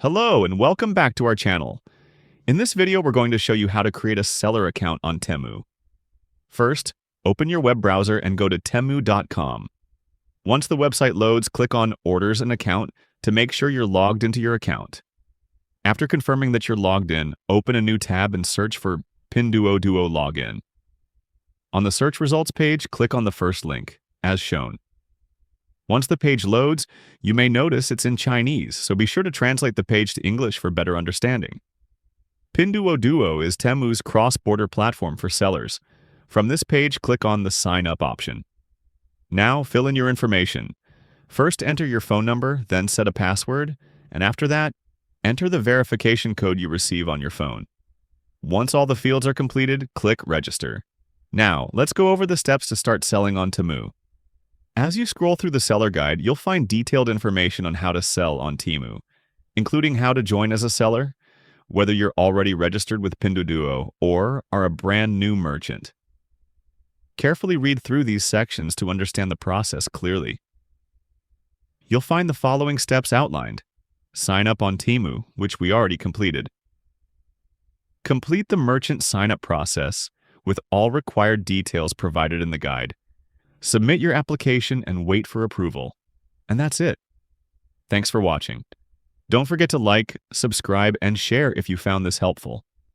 Hello and welcome back to our channel. In this video, we're going to show you how to create a seller account on Temu. First, open your web browser and go to temu.com. Once the website loads, click on Orders an Account to make sure you're logged into your account. After confirming that you're logged in, open a new tab and search for Pinduoduo Login. On the search results page, click on the first link, as shown. Once the page loads, you may notice it's in Chinese, so be sure to translate the page to English for better understanding. Pinduoduo is Temu's cross-border platform for sellers. From this page, click on the Sign Up option. Now, fill in your information. First, enter your phone number, then set a password, and after that, enter the verification code you receive on your phone. Once all the fields are completed, click Register. Now, let's go over the steps to start selling on Temu. As you scroll through the seller guide, you'll find detailed information on how to sell on Temu, including how to join as a seller, whether you're already registered with Pinduoduo or are a brand new merchant. Carefully read through these sections to understand the process clearly. You'll find the following steps outlined. Sign up on Temu, which we already completed. Complete the merchant sign-up process with all required details provided in the guide. Submit your application and wait for approval. And that's it. Thanks for watching. Don't forget to like, subscribe, and share if you found this helpful.